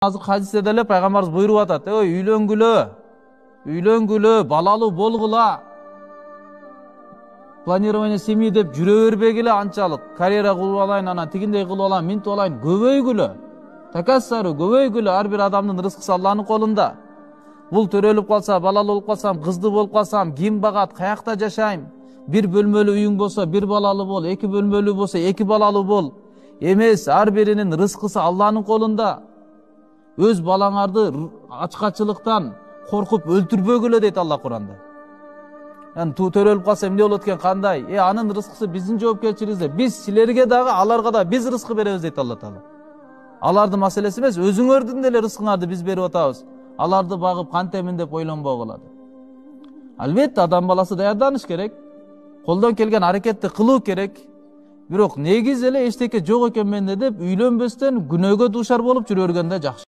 Azık hadiste delep Peygamberimiz buyurup atat. Үйлөнгүлө, балалуу болгула. Планирование семьи деп жүрө бербегиле анчалык. Карьера кылып алайын, анан тигиндей кылып алайын, минтип алайын. Көбөйгүлө. Такассару көбөйгүлө. Ар бир адамдын рызкысы Алланын колунда. Бул төрөлүп калса, балалуу болуп калсам, кызды болуп калсам, ким багат, каякта жашайм? Бир бөлмөлүү үйүң болсо, бир балалуу бол, эки бөлмөлүү болсо, эки балалуу бол. Эмес, ар биринин рызкысы Алланын колунда. Өз балаңарды ачкачылыктан коркуп өлтүрбөгүлө дейт Алла Куранда. Yani төрөлүп калса эмне болот экен, кандай? Анын рызкысы биздин жоопкерчилигибизде. Биз силерге дагы, аларга да биз рызкы беребиз дейт Алла Таала. Алардын маселеси эмес, өзүңөрдүн деле рызкыңарды биз берип атабыз. Аларды багып кантемин деп ойлонбогу болот. Албетте адам баласы даярданыш керек. Колдон келген аракетти кылуу керек. Бирок негиз эле эчтеке жок экен менде деп үйлөнбөстөн күнөөгө дуушар болуп жүрө бергенде жакшы.